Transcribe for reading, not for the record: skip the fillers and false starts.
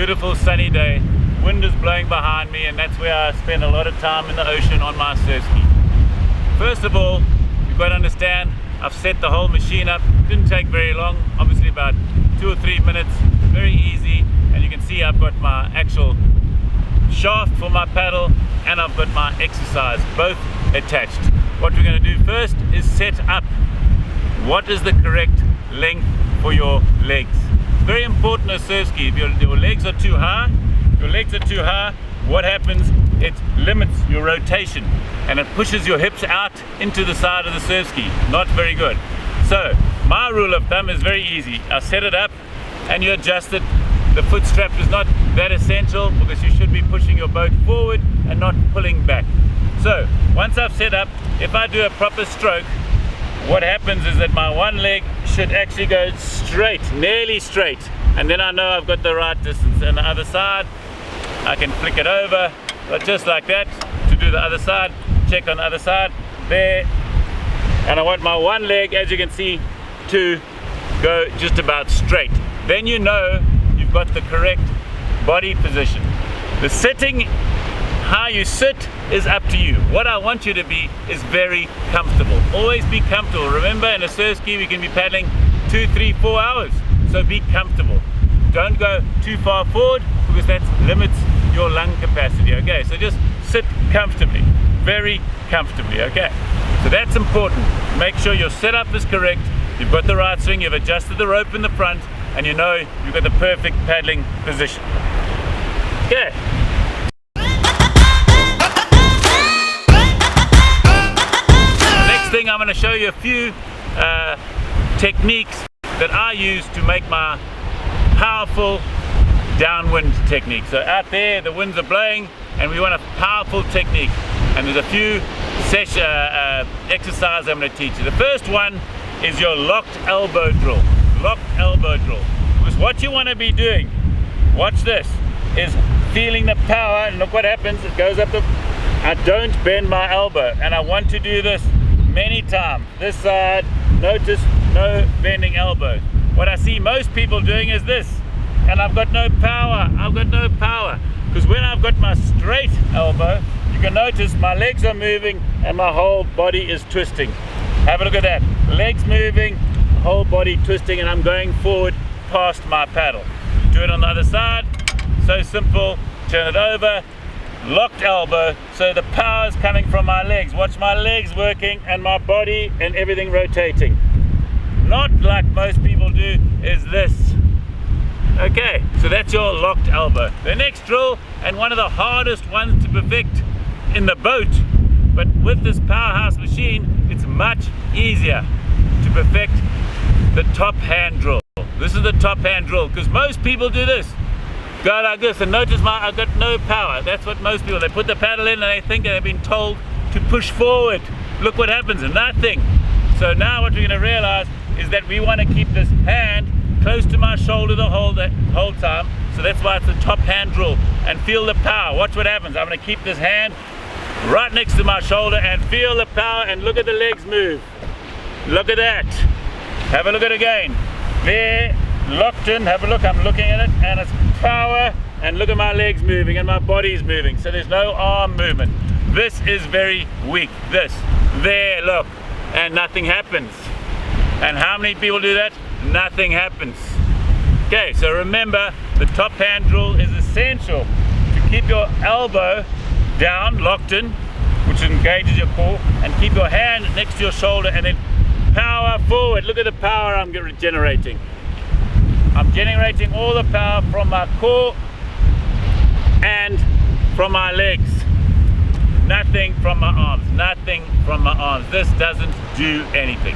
beautiful sunny day. Wind is blowing behind me, and that's where I spend a lot of time in the ocean on my Surfski. First of all, you've got to understand, I've set the whole machine up. Didn't take very long, obviously about 2 or 3 minutes, very easy. And you can see I've got my actual shaft for my paddle and I've got my exercise, both attached. What we're going to do first is set up what is the correct length for your legs. Very important as Surfski. If your legs are too high, what happens? It limits your rotation and it pushes your hips out into the side of the Surfski. Not very good. So my rule of thumb is very easy. I set it up and you adjust it. The foot strap is not that essential because you should be pushing your boat forward and not pulling back. So once I've set up, if I do a proper stroke, what happens is that my one leg should actually go straight, nearly straight, and then I know I've got the right distance. And the other side, I can flick it over, but just like that, to do the other side, check on the other side, there. And I want my one leg, as you can see, to go just about straight. Then you know you've got the correct body position. The sitting, how you sit, is up to you. What I want you to be is very comfortable. Always be comfortable. Remember, in a Surfski we can be paddling 2, 3, 4 hours. So be comfortable. Don't go too far forward because that limits your lung capacity. Okay, so just sit comfortably, very comfortably. Okay, so that's important. Make sure your setup is correct. You've got the right swing. You've adjusted the rope in the front, and you know you've got the perfect paddling position. Okay. Next thing, I'm going to show you a few techniques that I use to make my powerful downwind technique. So out there the winds are blowing and we want a powerful technique, and there's a few exercises I'm going to teach you. The first one is your locked elbow drill. Locked elbow drill. Because what you want to be doing, watch this, is feeling the power, and look what happens, it goes up the, I don't bend my elbow, and I want to do this many times. This side, notice no bending elbow. What I see most people doing is this, and I've got no power, because when I've got my straight elbow, you can notice my legs are moving and my whole body is twisting. Have a look at that, legs moving, whole body twisting, and I'm going forward past my paddle. Do it on the other side, so simple. Turn it over, locked elbow, so the power is coming from my legs. Watch my legs working and my body and everything rotating. Not like most people do is this. Okay, so that's your locked elbow. The next drill, and one of the hardest ones to perfect in the boat, but with this powerhouse machine it's much easier to perfect, the top hand drill. This is the top hand drill, because most people do this, go like this, and notice I've got no power. That's what most people, they put the paddle in and they think they've been told to push forward. Look what happens, nothing. So now what we're going to realize is that we want to keep this hand close to my shoulder the whole time. So that's why it's the top hand drill, and feel the power. Watch what happens. I'm going to keep this hand right next to my shoulder and feel the power, and look at the legs move. Look at that. Have a look at it again. There, locked in, have a look, I'm looking at it, and it's power, and look at my legs moving and my body's moving, so there's no arm movement. This is very weak. This, there, look, and nothing happens. And how many people do that? Nothing happens. Okay, so remember, the top hand drill is essential to keep your elbow down, locked in, which engages your core, and keep your hand next to your shoulder, and then power forward. Look at the power I'm generating. I'm generating all the power from my core and from my legs. Nothing from my arms, nothing from my arms. This doesn't do anything.